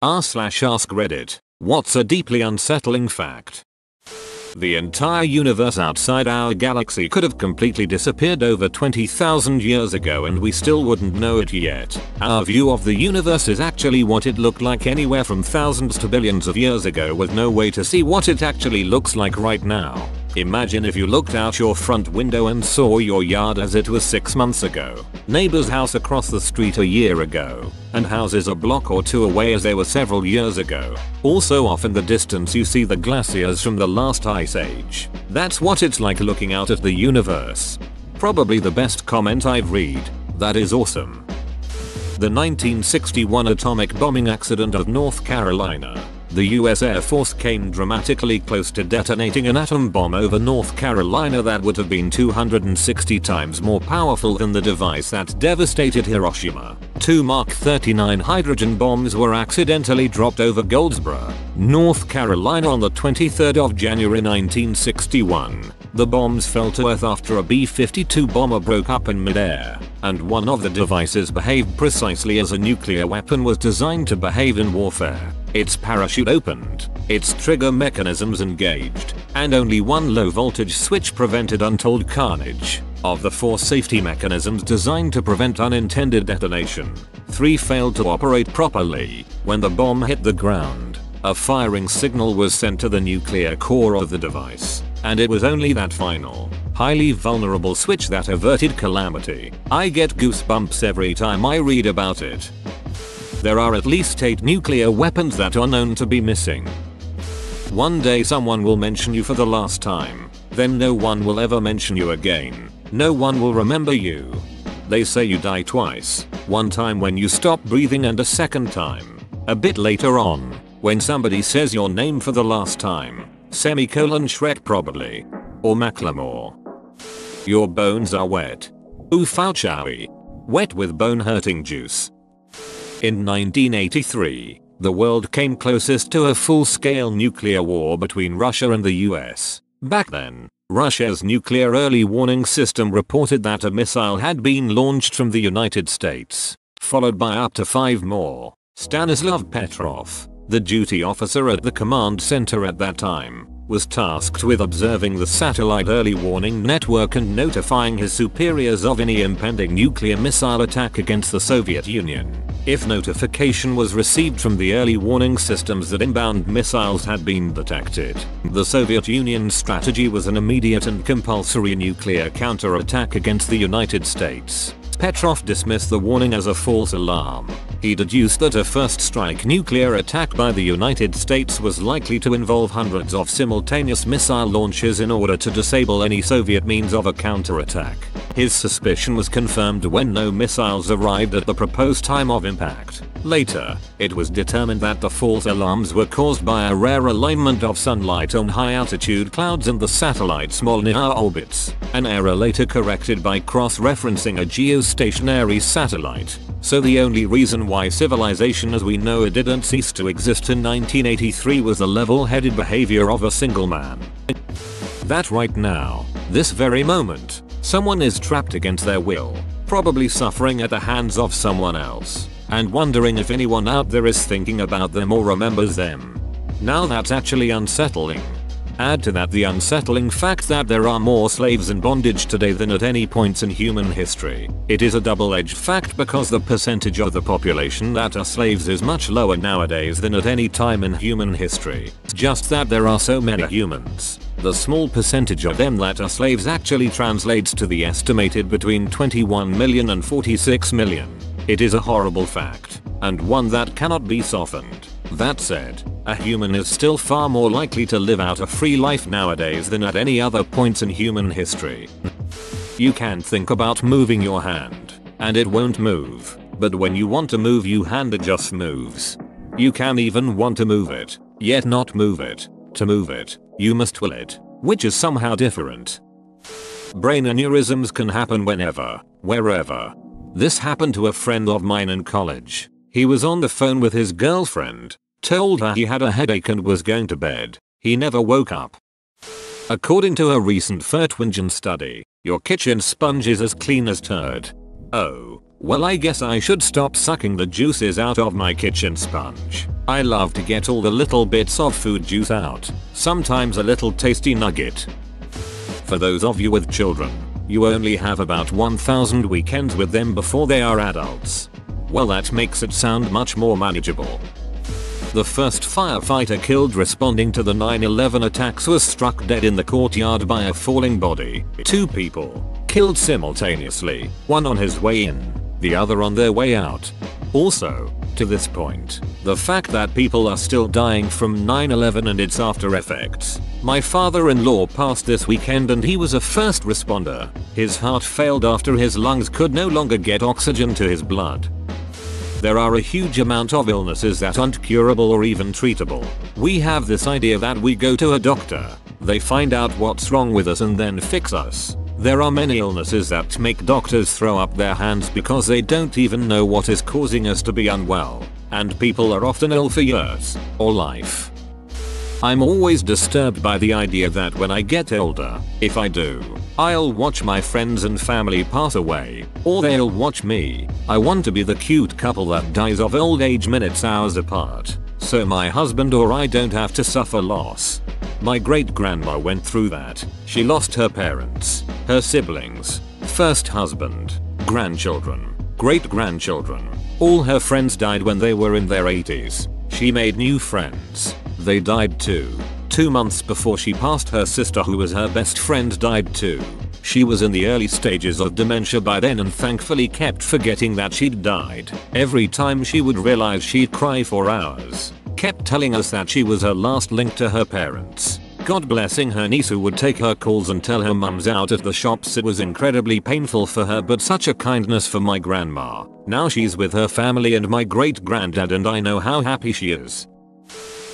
r/ask Reddit. What's a deeply unsettling fact? The entire universe outside our galaxy could have completely disappeared over 20,000 years ago and we still wouldn't know it yet. Our view of the universe is actually what it looked like anywhere from thousands to billions of years ago with no way to see what it actually looks like right now. Imagine if you looked out your front window and saw your yard as it was 6 months ago, neighbor's house across the street a year ago, and houses a block or two away as they were several years ago. Also off in the distance you see the glaciers from the last ice age. That's what it's like looking out at the universe. Probably the best comment I've read. That is awesome. The 1961 atomic bombing accident of North Carolina. The US Air Force came dramatically close to detonating an atom bomb over North Carolina that would have been 260 times more powerful than the device that devastated Hiroshima. 2 Mark 39 hydrogen bombs were accidentally dropped over Goldsboro, North Carolina on the 23rd of January 1961. The bombs fell to Earth after a B-52 bomber broke up in midair, and one of the devices behaved precisely as a nuclear weapon was designed to behave in warfare. Its parachute opened, its trigger mechanisms engaged, and only one low voltage switch prevented untold carnage. Of the 4 safety mechanisms designed to prevent unintended detonation, 3 failed to operate properly. When the bomb hit the ground, a firing signal was sent to the nuclear core of the device, and it was only that final, highly vulnerable switch that averted calamity. I get goosebumps every time I read about it. There are at least 8 nuclear weapons that are known to be missing. One day someone will mention you for the last time, then no one will ever mention you again. No one will remember you. They say you die twice, one time when you stop breathing and a second time a bit later on, when somebody says your name for the last time. Shrek probably. Or Macklemore. Your bones are wet. Oofouchowie. Wet with bone hurting juice. In 1983, the world came closest to a full-scale nuclear war between Russia and the US. Back then, Russia's nuclear early warning system reported that a missile had been launched from the United States, followed by up to 5 more. Stanislav Petrov, the duty officer at the command center at that time, was tasked with observing the satellite early warning network and notifying his superiors of any impending nuclear missile attack against the Soviet Union. If notification was received from the early warning systems that inbound missiles had been detected, the Soviet Union's strategy was an immediate and compulsory nuclear counterattack against the United States. Petrov dismissed the warning as a false alarm. He deduced that a first strike nuclear attack by the United States was likely to involve hundreds of simultaneous missile launches in order to disable any Soviet means of a counterattack. His suspicion was confirmed when no missiles arrived at the proposed time of impact. Later, it was determined that the false alarms were caused by a rare alignment of sunlight on high-altitude clouds in the satellite's small near orbits, an error later corrected by cross-referencing a geostationary satellite. So the only reason why civilization as we know it didn't cease to exist in 1983 was the level-headed behavior of a single man. That right now, this very moment, someone is trapped against their will, probably suffering at the hands of someone else, and wondering if anyone out there is thinking about them or remembers them. Now that's actually unsettling. Add to that the unsettling fact that there are more slaves in bondage today than at any point in human history. It is a double-edged fact because the percentage of the population that are slaves is much lower nowadays than at any time in human history. Just that there are so many humans. The small percentage of them that are slaves actually translates to the estimated between 21 million and 46 million. It is a horrible fact, and one that cannot be softened. That said, a human is still far more likely to live out a free life nowadays than at any other point in human history. You can think about moving your hand, and it won't move, but when you want to move your hand it just moves. You can even want to move it, yet not move it. To move it, you must will it, which is somehow different. Brain aneurysms can happen whenever, wherever. This happened to a friend of mine in college. He was on the phone with his girlfriend, told her he had a headache and was going to bed. He never woke up. According to a recent Fertwingen study, your kitchen sponge is as clean as turd. Oh, Well, I guess I should stop sucking the juices out of my kitchen sponge. I love to get all the little bits of food juice out, sometimes a little tasty nugget. For those of you with children, you only have about 1,000 weekends with them before they are adults. Well, that makes it sound much more manageable. The first firefighter killed responding to the 9/11 attacks was struck dead in the courtyard by a falling body. 2 people killed simultaneously, one on his way in, the other on their way out. Also, to this point, the fact that people are still dying from 9/11 and its after effects. My father-in-law passed this weekend and he was a first responder. His heart failed after his lungs could no longer get oxygen to his blood. There are a huge amount of illnesses that aren't curable or even treatable. We have this idea that we go to a doctor, they find out what's wrong with us and then fix us. There are many illnesses that make doctors throw up their hands because they don't even know what is causing us to be unwell, and people are often ill for years or life. I'm always disturbed by the idea that when I get older, if I do, I'll watch my friends and family pass away, or they'll watch me. I want to be the cute couple that dies of old age minutes hours apart, so my husband or I don't have to suffer loss. My great-grandma went through that. She lost her parents, her siblings, first husband, grandchildren, great-grandchildren. All her friends died when they were in their 80s. She made new friends. They died too. 2 months before she passed, her sister, who was her best friend, died too. She was in the early stages of dementia by then and thankfully kept forgetting that she'd died. Every time she would realize, she'd cry for hours. Kept telling us that she was her last link to her parents. God blessing her niece who would take her calls and tell her mum's out at the shops. It was incredibly painful for her, but such a kindness for my grandma. Now she's with her family and my great granddad, and I know how happy she is.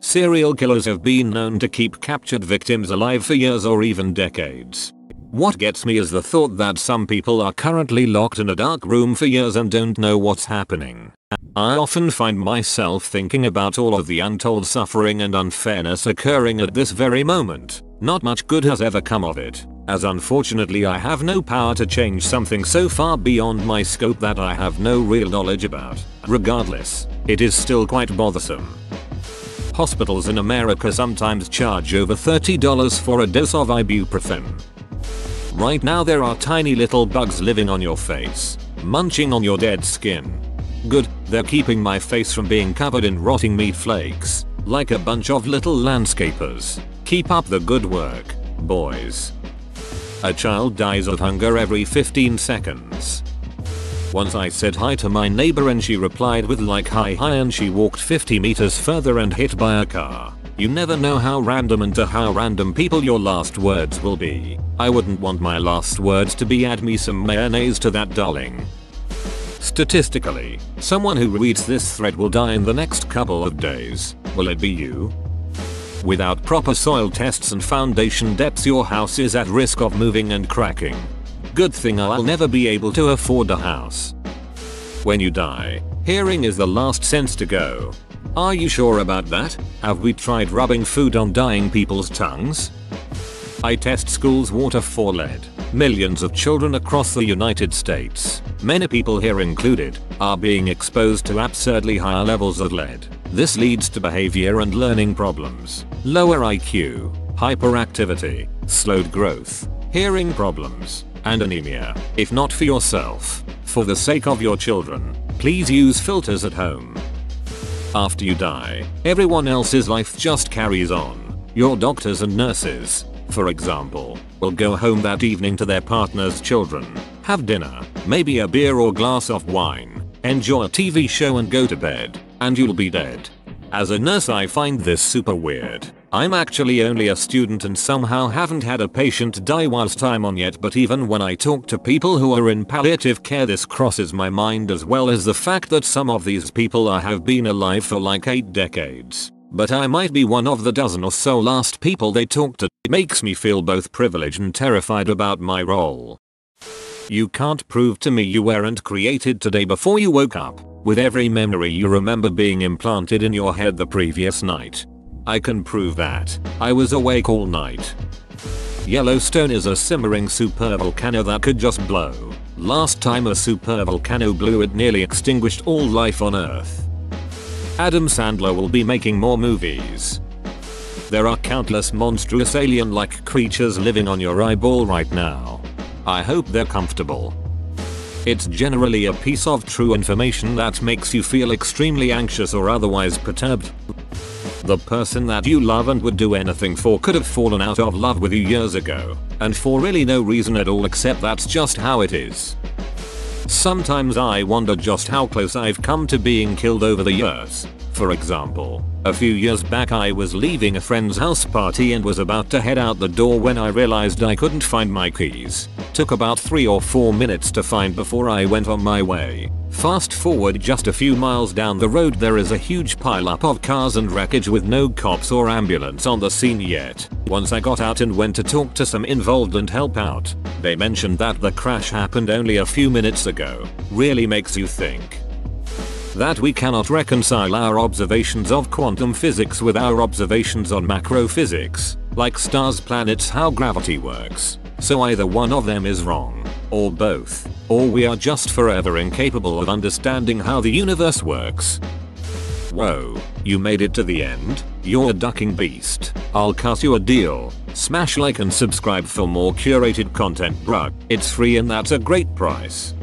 Serial killers have been known to keep captured victims alive for years or even decades. What gets me is the thought that some people are currently locked in a dark room for years and don't know what's happening. I often find myself thinking about all of the untold suffering and unfairness occurring at this very moment. Not much good has ever come of it, as unfortunately I have no power to change something so far beyond my scope that I have no real knowledge about. Regardless, it is still quite bothersome. Hospitals in America sometimes charge over $30 for a dose of ibuprofen. Right now there are tiny little bugs living on your face, munching on your dead skin. Good, they're keeping my face from being covered in rotting meat flakes, like a bunch of little landscapers. Keep up the good work, boys. A child dies of hunger every 15 seconds. Once I said hi to my neighbor and she replied with like hi hi, and she walked 50 meters further and hit by a car. You never know how random and to how random people your last words will be. I wouldn't want my last words to be add me some mayonnaise to that, darling. Statistically, someone who reads this thread will die in the next couple of days. Will it be you? Without proper soil tests and foundation depths, your house is at risk of moving and cracking. Good thing I'll never be able to afford a house. When you die, hearing is the last sense to go. Are you sure about that? Have we tried rubbing food on dying people's tongues? I test schools' water for lead. Millions of children across the United States, many people here included, are being exposed to absurdly high levels of lead. This leads to behavior and learning problems, lower IQ, hyperactivity, slowed growth, hearing problems, and anemia. If not for yourself, for the sake of your children, please use filters at home. After you die, everyone else's life just carries on. Your doctors and nurses, for example, will go home that evening to their partner's children, have dinner, maybe a beer or glass of wine, enjoy a TV show and go to bed, and you'll be dead. As a nurse, I find this super weird. I'm actually only a student and somehow haven't had a patient die whilst I'm on yet, but even when I talk to people who are in palliative care, this crosses my mind, as well as the fact that some of these people have been alive for like 8 decades. But I might be one of the dozen or so last people they talk to. It makes me feel both privileged and terrified about my role. You can't prove to me you weren't created today before you woke up, with every memory you remember being implanted in your head the previous night. I can prove that. I was awake all night. Yellowstone is a simmering supervolcano that could just blow. Last time a super volcano blew, it nearly extinguished all life on Earth. Adam Sandler will be making more movies. There are countless monstrous alien-like creatures living on your eyeball right now. I hope they're comfortable. It's generally a piece of true information that makes you feel extremely anxious or otherwise perturbed. The person that you love and would do anything for could have fallen out of love with you years ago, and for really no reason at all except that's just how it is. Sometimes I wonder just how close I've come to being killed over the years. For example, a few years back I was leaving a friend's house party and was about to head out the door when I realized I couldn't find my keys. Took about 3 or 4 minutes to find before I went on my way. Fast forward just a few miles down the road, there is a huge pileup of cars and wreckage with no cops or ambulance on the scene yet. Once I got out and went to talk to some involved and help out, they mentioned that the crash happened only a few minutes ago. Really makes you think that we cannot reconcile our observations of quantum physics with our observations on macro physics, like stars, planets, how gravity works. So either one of them is wrong, or both, or we are just forever incapable of understanding how the universe works. Whoa, you made it to the end? You're a ducking beast. I'll cut you a deal. Smash like and subscribe for more curated content, bruh. It's free and that's a great price.